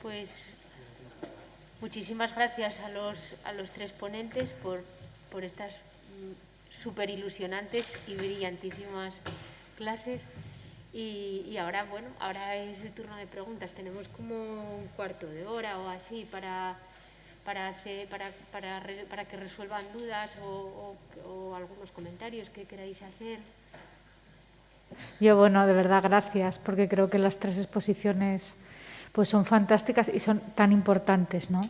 Pues muchísimas gracias a los tres ponentes por estas súper ilusionantes y brillantísimas clases. Y ahora, bueno, ahora es el turno de preguntas. Tenemos como un cuarto de hora o así para que resuelvan dudas o algunos comentarios que queráis hacer. Yo, bueno, de verdad, gracias, porque creo que las tres exposiciones pues son fantásticas y son tan importantes, ¿no?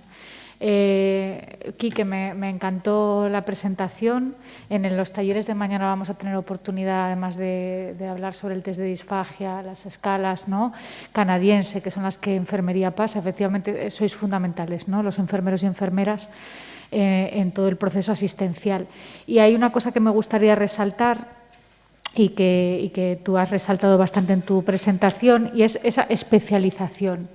Quique, me encantó la presentación. En los talleres de mañana vamos a tener oportunidad, además de hablar sobre el test de disfagia, las escalas, ¿no?, canadiense, que son las que enfermería pasa. Efectivamente, sois fundamentales, ¿no?, los enfermeros y enfermeras en todo el proceso asistencial. Y hay una cosa que me gustaría resaltar y que tú has resaltado bastante en tu presentación, y es esa especialización.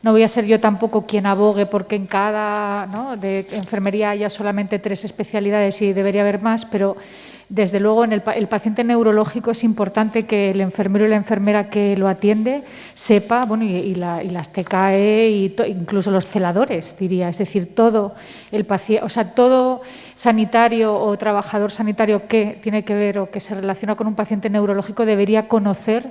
No voy a ser yo tampoco quien abogue porque en cada, ¿no?, de enfermería haya solamente 3 especialidades y debería haber más, pero desde luego en el paciente neurológico es importante que el enfermero y la enfermera que lo atiende sepa, bueno, y las TKE incluso los celadores, diría, es decir, todo el paciente, o sea, todo sanitario o trabajador sanitario que tiene que ver o que se relaciona con un paciente neurológico debería conocer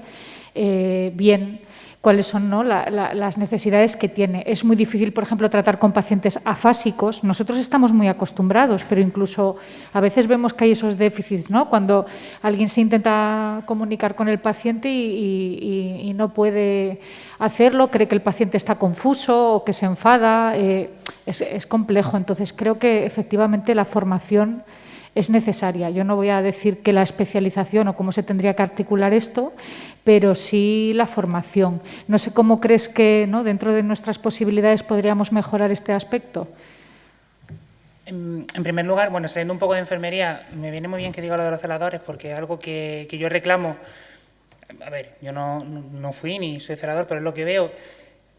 bien cuáles son, ¿no?, las necesidades que tiene. Es muy difícil, por ejemplo, tratar con pacientes afásicos. Nosotros estamos muy acostumbrados, pero incluso a veces vemos que hay esos déficits, ¿no?, cuando alguien se intenta comunicar con el paciente y no puede hacerlo, cree que el paciente está confuso o que se enfada. Es complejo. Entonces, creo que efectivamente la formación es necesaria. Yo no voy a decir que la especialización o cómo se tendría que articular esto, pero sí la formación. No sé cómo crees que, ¿no?, dentro de nuestras posibilidades podríamos mejorar este aspecto. En primer lugar, bueno, saliendo un poco de enfermería, me viene muy bien que diga lo de los celadores, porque es algo que yo reclamo. A ver, yo no fui ni soy celador, pero es lo que veo.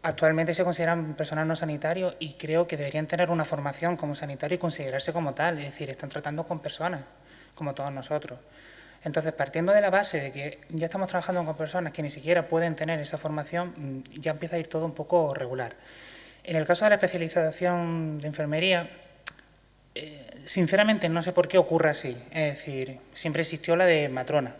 Actualmente se consideran personal no sanitario y creo que deberían tener una formación como sanitario y considerarse como tal. Es decir, están tratando con personas, como todos nosotros. Entonces, partiendo de la base de que ya estamos trabajando con personas que ni siquiera pueden tener esa formación, ya empieza a ir todo un poco regular. En el caso de la especialización de enfermería, sinceramente no sé por qué ocurre así. Es decir, siempre existió la de matrona.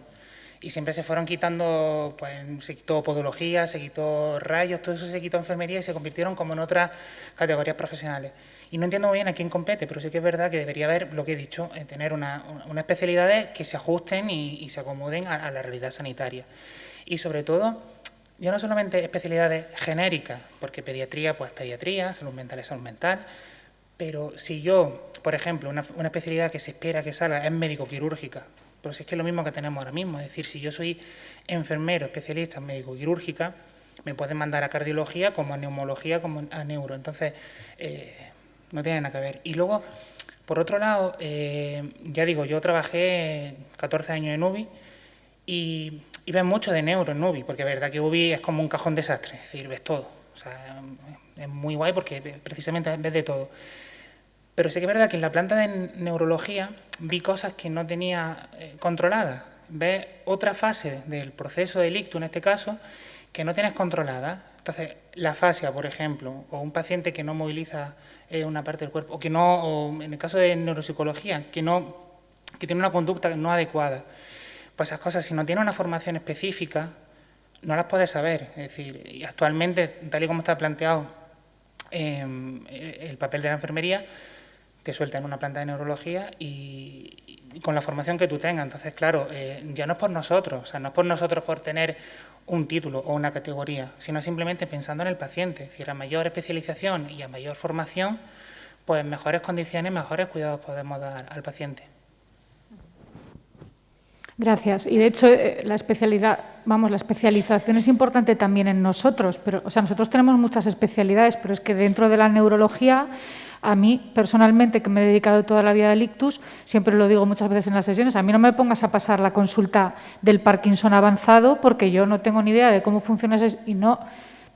Y siempre se fueron quitando, pues se quitó podología, se quitó rayos, todo eso se quitó enfermería y se convirtieron como en otras categorías profesionales. Y no entiendo muy bien a quién compete, pero sí que es verdad que debería haber, lo que he dicho, tener unas especialidades que se ajusten y se acomoden a la realidad sanitaria. Y sobre todo, ya no solamente especialidades genéricas, porque pediatría, pues pediatría, salud mental es salud mental, pero si yo, por ejemplo, una especialidad que se espera que salga es médico-quirúrgica, pero si es que es lo mismo que tenemos ahora mismo, es decir, si yo soy enfermero, especialista en médico-quirúrgica, me pueden mandar a cardiología, como a neumología, como a neuro. Entonces, no tiene nada que ver. Y luego, por otro lado, ya digo, yo trabajé 14 años en UBI y ves mucho de neuro en UBI, porque es verdad que UBI es como un cajón desastre, es decir, ves todo. O sea, es muy guay porque precisamente ves de todo. Pero sí que es verdad que en la planta de neurología vi cosas que no tenía controladas. Ves otra fase del proceso del ictus, en este caso, que no tienes controlada. Entonces, la fascia, por ejemplo, o un paciente que no moviliza una parte del cuerpo, o que no, o en el caso de neuropsicología, que tiene una conducta no adecuada. Pues esas cosas, si no tiene una formación específica, no las puedes saber. Es decir, y actualmente, tal y como está planteado el papel de la enfermería, te suelta en una planta de neurología y con la formación que tú tengas. Entonces, claro, ya no es por nosotros, o sea, no es por nosotros por tener un título o una categoría, sino simplemente pensando en el paciente. Es decir, a mayor especialización y a mayor formación, pues mejores condiciones, mejores cuidados podemos dar al paciente. Gracias. Y de hecho, la especialización es importante también en nosotros. Pero, o sea, nosotros tenemos muchas especialidades, pero es que dentro de la neurología, a mí personalmente, que me he dedicado toda la vida al ictus, siempre lo digo muchas veces en las sesiones, a mí no me pongas a pasar la consulta del Parkinson avanzado porque yo no tengo ni idea de cómo funciona eso y no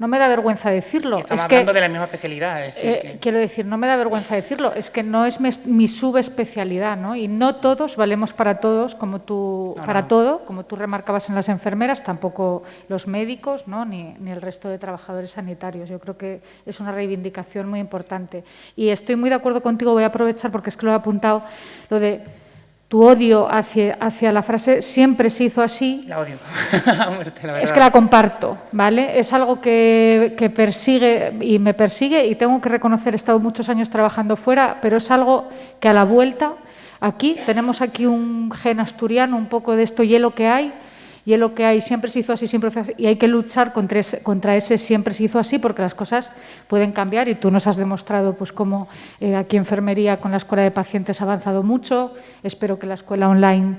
no me da vergüenza decirlo. Estamos hablando de la misma especialidad. Es decir, Quiero decir, no me da vergüenza decirlo, es que no es mi subespecialidad, ¿no? Y no todos valemos para todos, como tú, todo, como tú remarcabas en las enfermeras, tampoco los médicos, ¿no? Ni el resto de trabajadores sanitarios. Yo creo que es una reivindicación muy importante. Y estoy muy de acuerdo contigo, voy a aprovechar porque es que lo he apuntado, lo de tu odio hacia la frase «siempre se hizo así». La odio, a muerte, la verdad. Es que la comparto, ¿vale? Es algo que persigue y me persigue y tengo que reconocer, he estado muchos años trabajando fuera, pero es algo que a la vuelta, tenemos aquí un gen asturiano, un poco de esto hielo que hay, siempre se hizo así, siempre se hizo así, y hay que luchar contra ese siempre se hizo así, porque las cosas pueden cambiar y tú nos has demostrado pues cómo aquí enfermería con la escuela de pacientes ha avanzado mucho. Espero que la escuela online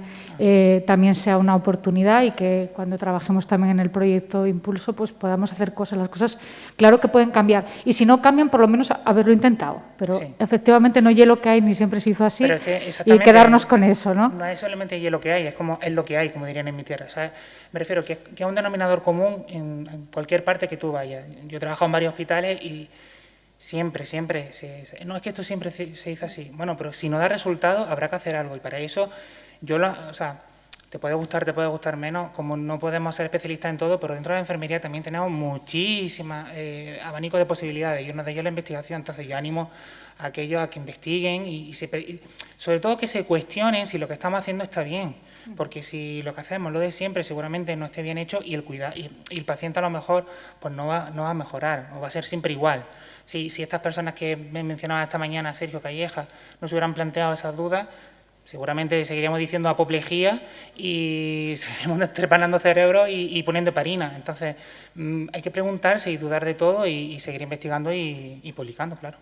también sea una oportunidad y que cuando trabajemos también en el proyecto Impulso pues podamos hacer cosas. Las cosas claro que pueden cambiar y si no cambian por lo menos haberlo intentado, pero sí, efectivamente no hielo que hay ni siempre se hizo así y quedarnos con eso, ¿no? No es solamente hielo que hay, es lo que hay, como dirían en mi tierra, ¿sabes? Me refiero que es un denominador común en cualquier parte que tú vayas. Yo he trabajado en varios hospitales y siempre, no es que esto siempre se hizo así. Bueno, pero si no da resultado habrá que hacer algo y para eso te puede gustar menos, como no podemos ser especialistas en todo, pero dentro de la enfermería también tenemos muchísimas abanico de posibilidades y uno de ellos es la investigación. Entonces yo animo a aquellos a que investiguen y sobre todo que se cuestionen si lo que estamos haciendo está bien, porque si lo que hacemos, lo de siempre, seguramente no esté bien hecho y el paciente a lo mejor pues no va a mejorar o va a ser siempre igual. Si estas personas que me mencionaba esta mañana, Sergio Calleja, no se hubieran planteado esas dudas, seguramente seguiríamos diciendo apoplejía y seguiríamos trepanando cerebros y poniendo heparina. Entonces, hay que preguntarse y dudar de todo y seguir investigando y publicando, claro.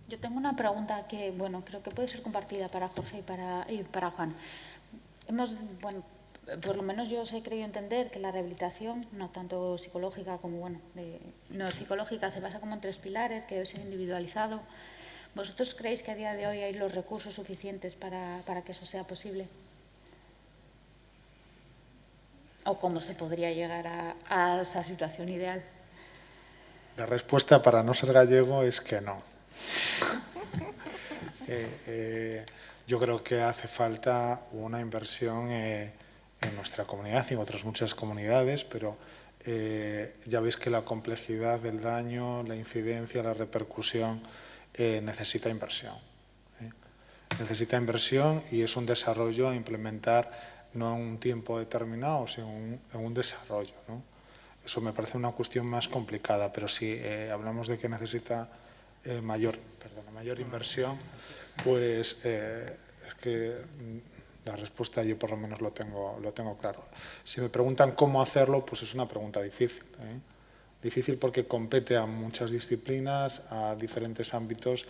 Yo tengo una pregunta que, bueno, creo que puede ser compartida para Jorge y para Juan. Por lo menos yo os he creído entender que la rehabilitación, no tanto psicológica como, no psicológica, se basa como en 3 pilares, que debe ser individualizado. ¿Vosotros creéis que a día de hoy hay los recursos suficientes para que eso sea posible? ¿O cómo se podría llegar a esa situación ideal? La respuesta para no ser gallego es que no. Yo creo que hace falta una inversión en nuestra comunidad y en otras muchas comunidades, pero ya veis que la complejidad del daño, la incidencia, la repercusión necesita inversión. Necesita inversión y es un desarrollo a implementar no en un tiempo determinado, sino en un desarrollo, ¿no? Eso me parece una cuestión más complicada, pero si hablamos de que necesita mayor inversión, pues es que la respuesta yo por lo menos lo tengo claro. Si me preguntan cómo hacerlo, pues es una pregunta difícil. Difícil porque compete a muchas disciplinas, a diferentes ámbitos,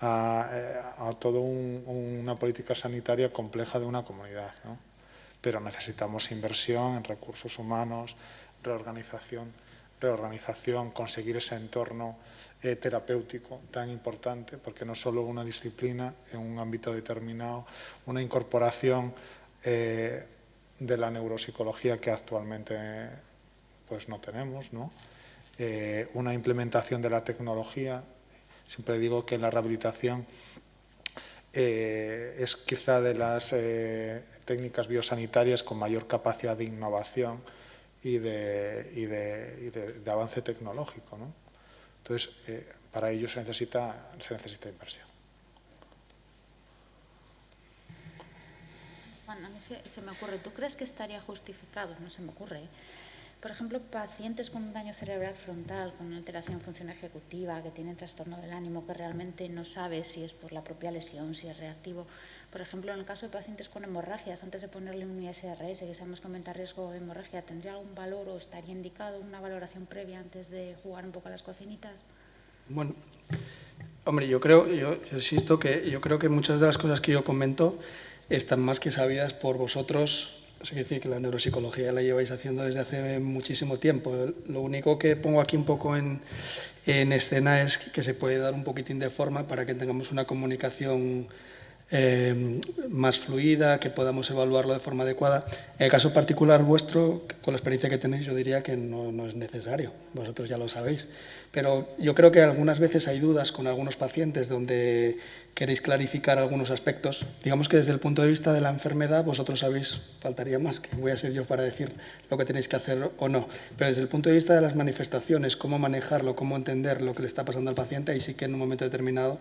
a toda una política sanitaria compleja de una comunidad, ¿no? Pero necesitamos inversión en recursos humanos, reorganización, conseguir ese entorno terapéutico tan importante, porque no solo una disciplina en un ámbito determinado, una incorporación de la neuropsicología que actualmente pues no tenemos, ¿no? Una implementación de la tecnología. Siempre digo que la rehabilitación es quizá de las técnicas biosanitarias con mayor capacidad de innovación y de avance tecnológico, ¿no? Entonces, para ello se necesita inversión. Bueno, a mí se me ocurre, ¿tú crees que estaría justificado? No se me ocurre, ¿eh? Por ejemplo, pacientes con un daño cerebral frontal, con una alteración de función ejecutiva, que tienen trastorno del ánimo, que realmente no sabe si es por la propia lesión, si es reactivo. Por ejemplo, en el caso de pacientes con hemorragias, antes de ponerle un ISRS, que sabemos que aumenta el riesgo de hemorragia, ¿tendría algún valor o estaría indicado una valoración previa antes de jugar un poco a las cocinitas? Bueno, hombre, yo insisto que yo creo que muchas de las cosas que yo comento están más que sabidas por vosotros. Es decir, que la neuropsicología la lleváis haciendo desde hace muchísimo tiempo. Lo único que pongo aquí un poco en escena es que se puede dar un poquitín de forma para que tengamos una comunicación más fluida, que podamos evaluarlo de forma adecuada. En el caso particular vuestro, con la experiencia que tenéis, yo diría que no es necesario, vosotros ya lo sabéis. Pero yo creo que algunas veces hay dudas con algunos pacientes donde queréis clarificar algunos aspectos. Digamos que desde el punto de vista de la enfermedad, vosotros sabéis, faltaría más, que voy a ser yo para decir lo que tenéis que hacer o no. Pero desde el punto de vista de las manifestaciones, cómo manejarlo, cómo entender lo que le está pasando al paciente, ahí sí que en un momento determinado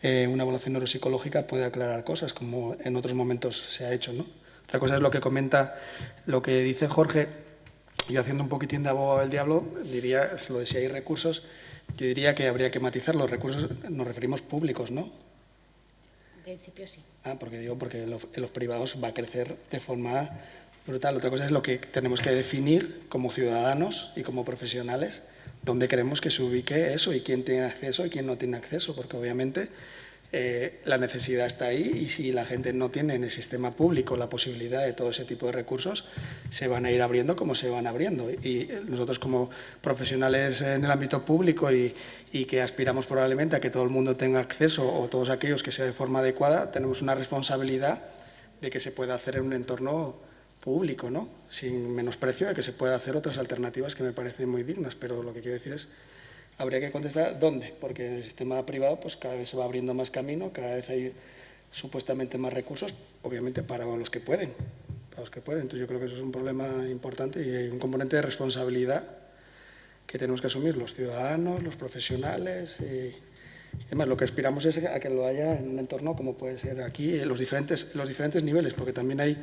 una evaluación neuropsicológica puede aclarar cosas, como en otros momentos se ha hecho, ¿no? Otra cosa es lo que comenta, lo que dice Jorge, y haciendo un poquitín de abogado del diablo, diría, lo de si hay recursos, yo diría que habría que matizar. Los recursos, nos referimos públicos, ¿no? En principio sí. Porque en los privados va a crecer de forma brutal. Otra cosa es lo que tenemos que definir como ciudadanos y como profesionales, dónde queremos que se ubique eso y quién tiene acceso y quién no tiene acceso, porque obviamente la necesidad está ahí y si la gente no tiene en el sistema público la posibilidad de todo ese tipo de recursos, se van a ir abriendo como se van abriendo. Y nosotros como profesionales en el ámbito público y que aspiramos probablemente a que todo el mundo tenga acceso o todos aquellos que sea de forma adecuada, tenemos una responsabilidad de que se pueda hacer en un entorno público, ¿no? Sin menosprecio de que se pueda hacer otras alternativas que me parecen muy dignas, pero lo que quiero decir es, habría que contestar dónde, porque en el sistema privado pues cada vez se va abriendo más camino, cada vez hay supuestamente más recursos, obviamente para los que pueden, Entonces yo creo que eso es un problema importante y hay un componente de responsabilidad que tenemos que asumir los ciudadanos, los profesionales y además lo que aspiramos es a que lo haya en un entorno como puede ser aquí, en los diferentes niveles, porque también hay,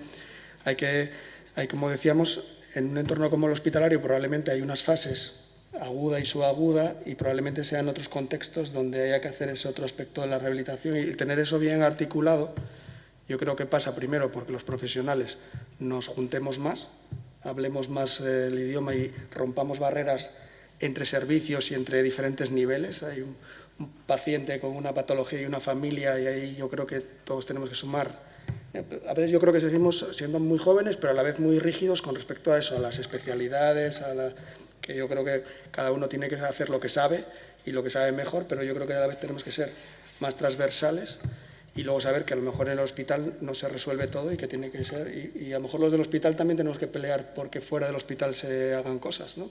como decíamos, en un entorno como el hospitalario probablemente hay unas fases aguda y subaguda y probablemente sean otros contextos donde haya que hacer ese otro aspecto de la rehabilitación y tener eso bien articulado. Yo creo que pasa primero porque los profesionales nos juntemos más, hablemos más el idioma y rompamos barreras entre servicios y entre diferentes niveles. Hay un paciente con una patología y una familia y ahí yo creo que todos tenemos que sumar. A veces yo creo que seguimos siendo muy jóvenes, pero a la vez muy rígidos con respecto a eso, a las especialidades, que yo creo que cada uno tiene que hacer lo que sabe y lo que sabe mejor, pero yo creo que a la vez tenemos que ser más transversales y luego saber que a lo mejor en el hospital no se resuelve todo y que tiene que ser, y a lo mejor los del hospital también tenemos que pelear porque fuera del hospital se hagan cosas, ¿no?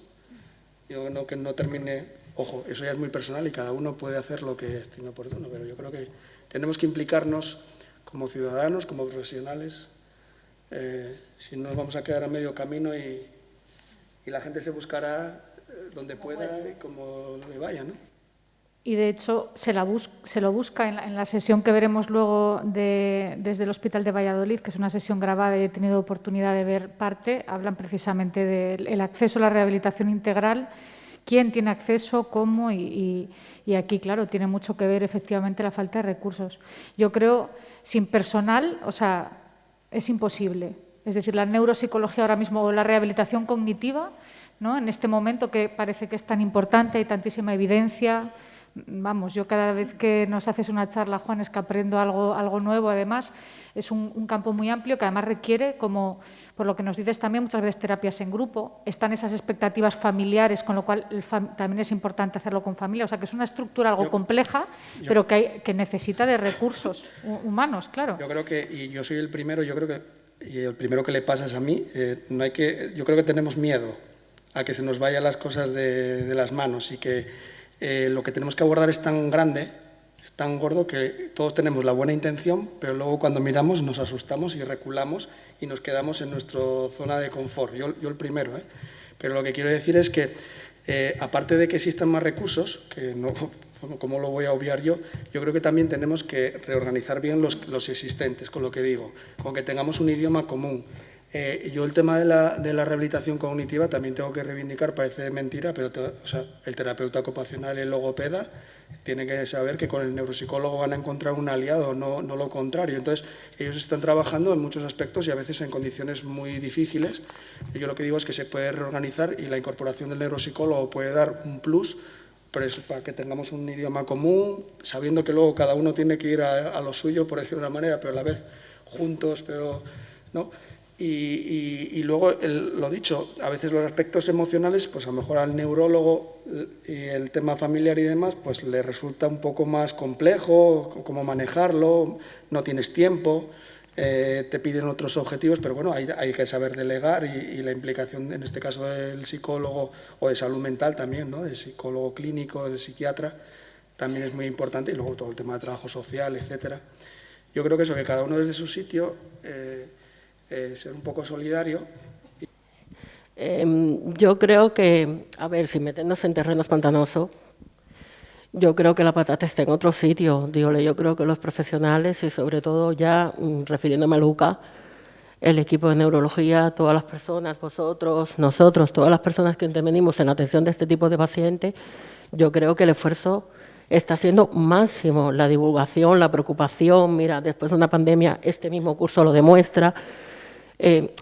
Yo no que no termine, ojo, eso ya es muy personal y cada uno puede hacer lo que estime oportuno, pero yo creo que tenemos que implicarnos como ciudadanos, como profesionales, si no nos vamos a quedar a medio camino y la gente se buscará donde pueda y como le vaya, ¿no? Y de hecho se lo busca en la sesión que veremos luego desde el Hospital de Valladolid, que es una sesión grabada y he tenido oportunidad de ver parte, hablan precisamente del acceso a la rehabilitación integral, quién tiene acceso, cómo y aquí, claro, tiene mucho que ver efectivamente la falta de recursos. Yo creo, sin personal, o sea, es imposible. Es decir, la neuropsicología ahora mismo o la rehabilitación cognitiva, ¿no? En este momento que parece que es tan importante, hay tantísima evidencia. Vamos, yo cada vez que nos haces una charla, Juan, es que aprendo algo nuevo. Además, es un campo muy amplio que además requiere, como por lo que nos dices también, muchas veces terapias en grupo. Están esas expectativas familiares, con lo cual también es importante hacerlo con familia. O sea, que es una estructura algo compleja, pero que necesita de recursos humanos, claro. Yo creo que, y yo soy el primero, y el primero que le pasa es a mí, yo creo que tenemos miedo a que se nos vayan las cosas de las manos y que lo que tenemos que abordar es tan grande, es tan gordo que todos tenemos la buena intención, pero luego cuando miramos nos asustamos y reculamos y nos quedamos en nuestra zona de confort. Yo el primero, pero lo que quiero decir es que aparte de que existan más recursos, que no, ¿cómo lo voy a obviar yo? Yo creo que también tenemos que reorganizar bien los existentes, con lo que digo, con que tengamos un idioma común. Yo el tema de la rehabilitación cognitiva también tengo que reivindicar, parece mentira, pero el terapeuta ocupacional y el logopeda tienen que saber que con el neuropsicólogo van a encontrar un aliado, no lo contrario. Entonces, ellos están trabajando en muchos aspectos y a veces en condiciones muy difíciles. Y yo lo que digo es que se puede reorganizar y la incorporación del neuropsicólogo puede dar un plus para que tengamos un idioma común, sabiendo que luego cada uno tiene que ir a lo suyo, por decirlo de una manera, pero a la vez juntos, pero ¿no? Y luego, lo dicho, a veces los aspectos emocionales, pues a lo mejor al neurólogo y el tema familiar y demás, pues le resulta un poco más complejo cómo manejarlo, no tienes tiempo, te piden otros objetivos, pero bueno, hay que saber delegar y la implicación, en este caso del psicólogo o de salud mental también, ¿no? Del psicólogo clínico, del psiquiatra, también es muy importante, y luego todo el tema de trabajo social, etcétera. Yo creo que eso, que cada uno desde su sitio, ser un poco solidario. Yo creo que, a ver, sin meternos en terrenos pantanosos, yo creo que la patata está en otro sitio. Yo creo que los profesionales y sobre todo ya, refiriéndome a Luca, el equipo de neurología, todas las personas, vosotros, nosotros, todas las personas que intervenimos en la atención de este tipo de pacientes, yo creo que el esfuerzo está siendo máximo. La divulgación, la preocupación, mira, después de una pandemia, este mismo curso lo demuestra.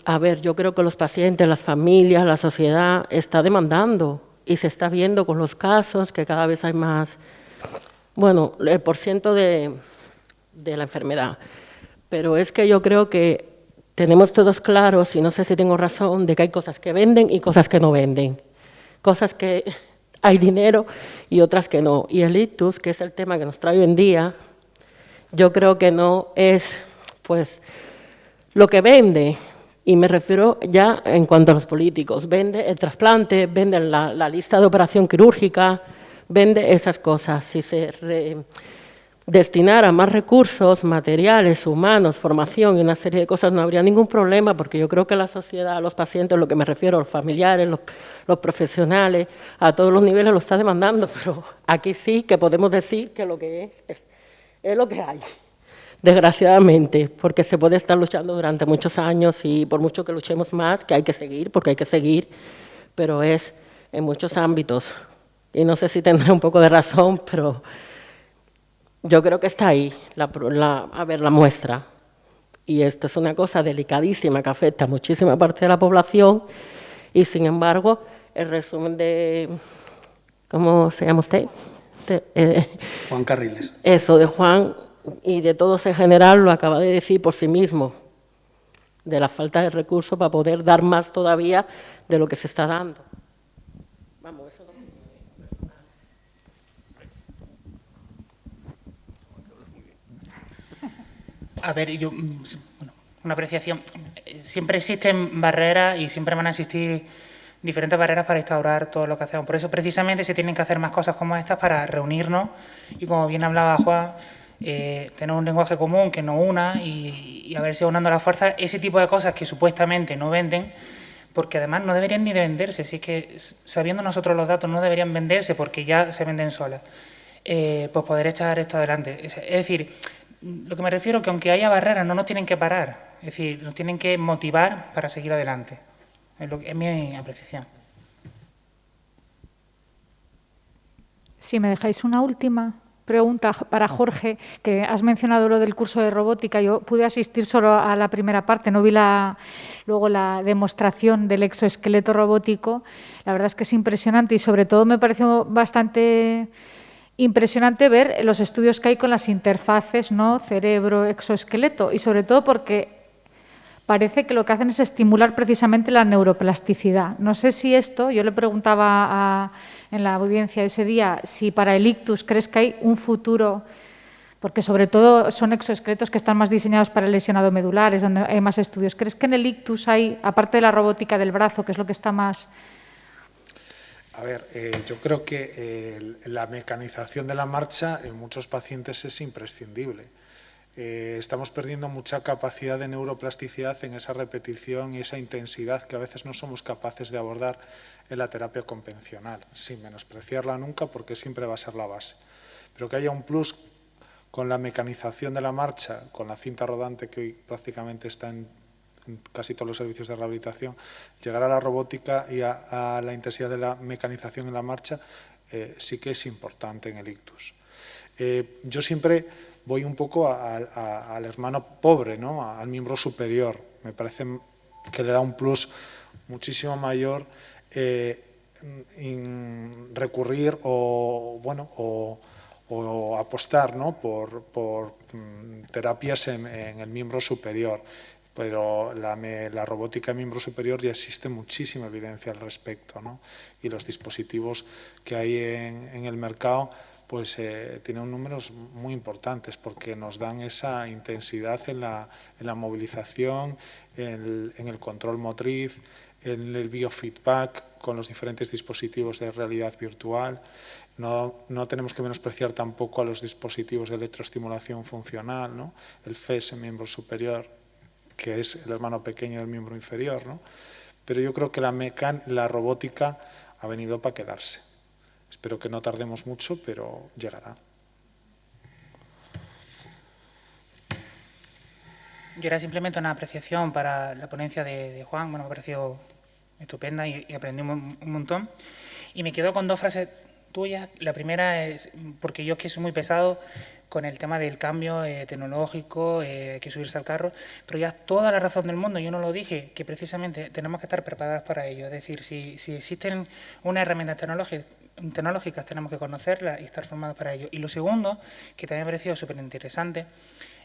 A ver, yo creo que los pacientes, las familias, la sociedad está demandando y se está viendo con los casos que cada vez hay más, bueno, el porciento de la enfermedad. Pero es que yo creo que tenemos todos claros, y no sé si tengo razón, de que hay cosas que venden y cosas que no venden. Cosas que hay dinero y otras que no. Y el ictus, que es el tema que nos trae hoy en día, yo creo que no es, pues, lo que vende. Y me refiero ya en cuanto a los políticos. Vende el trasplante, vende la lista de operación quirúrgica, vende esas cosas. Si se destinara más recursos materiales, humanos, formación y una serie de cosas, no habría ningún problema, porque yo creo que la sociedad, los pacientes, lo que me refiero, los familiares, los profesionales, a todos los niveles lo está demandando, pero aquí sí que podemos decir que lo que es lo que hay. Desgraciadamente, porque se puede estar luchando durante muchos años y por mucho que luchemos más, que hay que seguir, porque hay que seguir, pero es en muchos ámbitos. Y no sé si tendré un poco de razón, pero yo creo que está ahí, la muestra. Y esto es una cosa delicadísima que afecta a muchísima parte de la población y, sin embargo, el resumen de... ¿Cómo se llama usted? Juan Carriles. Eso, de Juan y de todos en general, lo acaba de decir por sí mismo, de la falta de recursos para poder dar más todavía de lo que se está dando. Vamos, eso no. A ver, una apreciación. Siempre existen barreras y siempre van a existir diferentes barreras para instaurar todo lo que hacemos. Por eso, precisamente, se tienen que hacer más cosas como estas para reunirnos y, como bien hablaba Juan, tener un lenguaje común que nos una y a ver si unando las fuerzas, ese tipo de cosas que supuestamente no venden, porque además no deberían ni de venderse. Si es que, sabiendo nosotros los datos, no deberían venderse porque ya se venden solas. Pues poder echar esto adelante. Es decir, lo que me refiero es que aunque haya barreras, no nos tienen que parar. Es decir, nos tienen que motivar para seguir adelante. Es mi apreciación. Si me dejáis una última pregunta para Jorge, que has mencionado lo del curso de robótica. Yo pude asistir solo a la primera parte, no vi luego la demostración del exoesqueleto robótico. La verdad es que es impresionante y sobre todo me pareció bastante impresionante ver los estudios que hay con las interfaces, ¿no? Cerebro-exoesqueleto, y sobre todo porque parece que lo que hacen es estimular precisamente la neuroplasticidad. No sé si esto, yo le preguntaba en la audiencia ese día, si para el ictus crees que hay un futuro, porque sobre todo son exoesqueletos que están más diseñados para el lesionado medular, es donde hay más estudios. ¿Crees que en el ictus hay, aparte de la robótica del brazo, que es lo que está más... A ver, yo creo que la mecanización de la marcha en muchos pacientes es imprescindible. Estamos perdiendo mucha capacidad de neuroplasticidad en esa repetición y esa intensidad que a veces no somos capaces de abordar en la terapia convencional, sin menospreciarla nunca porque siempre va a ser la base. Pero que haya un plus con la mecanización de la marcha, con la cinta rodante que hoy prácticamente está en casi todos los servicios de rehabilitación, llegar a la robótica y a la intensidad de la mecanización en la marcha sí que es importante en el ictus. Yo siempre voy un poco al hermano pobre, ¿no? Al miembro superior. Me parece que le da un plus muchísimo mayor recurrir o apostar, ¿no? por terapias en el miembro superior. pero la robótica de miembro superior ya existe muchísima evidencia al respecto, ¿no? Y los dispositivos que hay en el mercado pues tienen números muy importantes porque nos dan esa intensidad en la movilización, en el control motriz, en el biofeedback con los diferentes dispositivos de realidad virtual. No tenemos que menospreciar tampoco a los dispositivos de electroestimulación funcional, ¿no? El FES en miembro superior, que es el hermano pequeño del miembro inferior, ¿no? Pero yo creo que la robótica ha venido para quedarse. Espero que no tardemos mucho, pero llegará. Yo era simplemente una apreciación para la ponencia de Juan, bueno, me ha parecido estupenda y aprendí un montón. Y me quedo con dos frases tuyas. La primera es, porque yo es que soy muy pesado con el tema del cambio tecnológico, hay que subirse al carro, pero ya toda la razón del mundo, yo no lo dije, que precisamente tenemos que estar preparados para ello. Es decir, si existen unas herramientas tecnológicas, tenemos que conocerlas y estar formados para ello. Y lo segundo, que también me ha parecido súper interesante,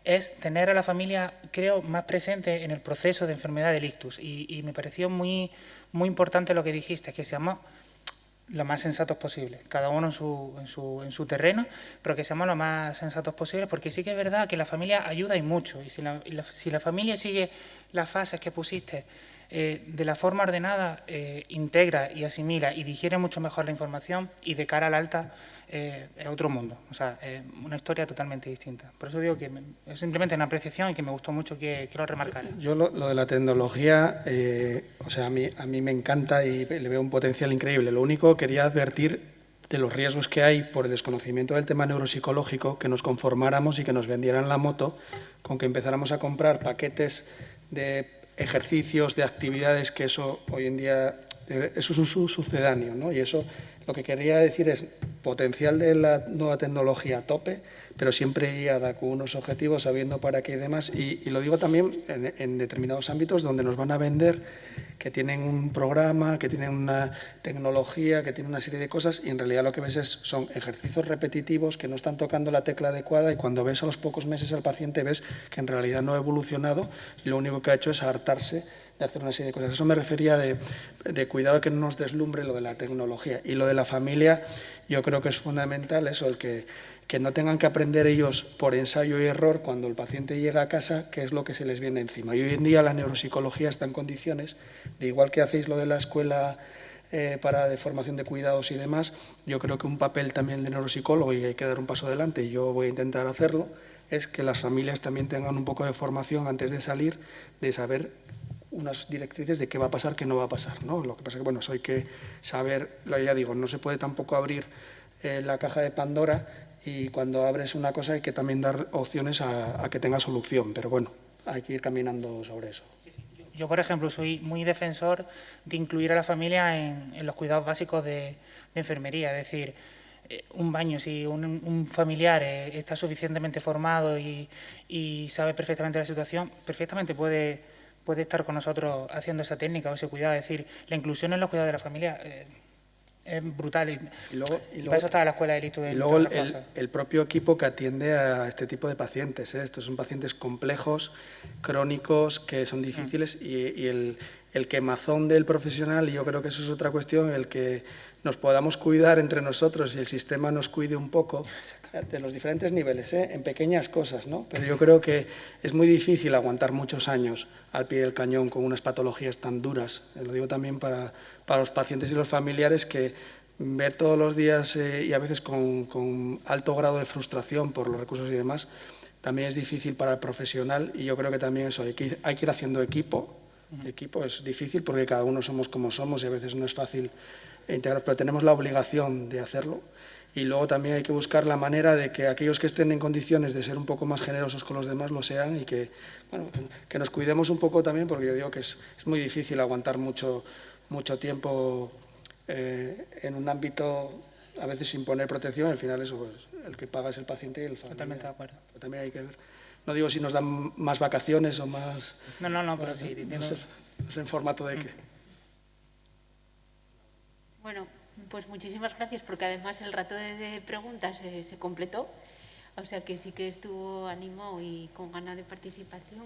es tener a la familia, creo, más presente en el proceso de enfermedad del ictus. Y me pareció muy, muy importante lo que dijiste, que seamos lo más sensatos posible, cada uno en su terreno, pero que seamos lo más sensatos posible, porque sí que es verdad que la familia ayuda y mucho, y si la familia sigue las fases que pusiste de la forma ordenada, integra y asimila y digiere mucho mejor la información, y de cara al alta es otro mundo, o sea, una historia totalmente distinta. Por eso digo que es simplemente una apreciación y que me gustó mucho que lo remarcara. Yo lo de la tecnología, o sea, a mí me encanta y le veo un potencial increíble. Lo único, quería advertir de los riesgos que hay por el desconocimiento del tema neuropsicológico, que nos conformáramos y que nos vendieran la moto con que empezáramos a comprar paquetes de ejercicios, de actividades, que eso hoy en día, eso es un sucedáneo, ¿no? Y eso, lo que quería decir es potencial de la nueva tecnología a tope, pero siempre guiada con unos objetivos, sabiendo para qué y demás. Y lo digo también en determinados ámbitos donde nos van a vender que tienen un programa, que tienen una tecnología, que tienen una serie de cosas, y en realidad lo que ves son ejercicios repetitivos que no están tocando la tecla adecuada, y cuando ves a los pocos meses al paciente ves que en realidad no ha evolucionado y lo único que ha hecho es hartarse de hacer una serie de cosas. Eso me refería de cuidado, que no nos deslumbre lo de la tecnología. Y lo de la familia, yo creo que es fundamental eso, el que no tengan que aprender ellos por ensayo y error cuando el paciente llega a casa qué es lo que se les viene encima. Y hoy en día la neuropsicología está en condiciones, de igual que hacéis lo de la escuela para de formación de cuidados y demás, yo creo que un papel también de neuropsicólogo, y hay que dar un paso adelante, y yo voy a intentar hacerlo, es que las familias también tengan un poco de formación antes de salir, de saber unas directrices de qué va a pasar, qué no va a pasar, ¿no? Lo que pasa es que, bueno, eso hay que saber, ya digo, no se puede tampoco abrir la caja de Pandora, y cuando abres una cosa hay que también dar opciones a que tenga solución, pero bueno, hay que ir caminando sobre eso. Yo, por ejemplo, soy muy defensor de incluir a la familia en los cuidados básicos de enfermería, es decir, un baño, si un familiar está suficientemente formado y sabe perfectamente la situación, perfectamente puede estar con nosotros haciendo esa técnica o ese cuidado. Es decir, la inclusión en los cuidados de la familia es brutal. Y para eso está la escuela de ictus. Y luego el propio equipo que atiende a este tipo de pacientes. Estos son pacientes complejos, crónicos, que son difíciles, y el quemazón del profesional, y yo creo que eso es otra cuestión, el que nos podamos cuidar entre nosotros y el sistema nos cuide un poco de los diferentes niveles, en pequeñas cosas, ¿no? Pero yo creo que es muy difícil aguantar muchos años al pie del cañón con unas patologías tan duras. Lo digo también para los pacientes y los familiares, que ver todos los días y a veces con alto grado de frustración por los recursos y demás, también es difícil para el profesional, y yo creo que también eso, hay que ir haciendo equipo. Equipo es difícil porque cada uno somos como somos y a veces no es fácil integrar, pero tenemos la obligación de hacerlo. Y luego también hay que buscar la manera de que aquellos que estén en condiciones de ser un poco más generosos con los demás lo sean, y que, bueno, que nos cuidemos un poco también, porque yo digo que es muy difícil aguantar mucho tiempo en un ámbito a veces sin poner protección. Al final eso, pues, el que paga es el paciente y el familiar. Totalmente de acuerdo. Pero también hay que ver. No digo si nos dan más vacaciones o más... No, pero sí. No sé en formato de qué. Bueno, pues muchísimas gracias, porque además el rato de preguntas se completó, o sea que sí que estuvo ánimo y con ganas de participación.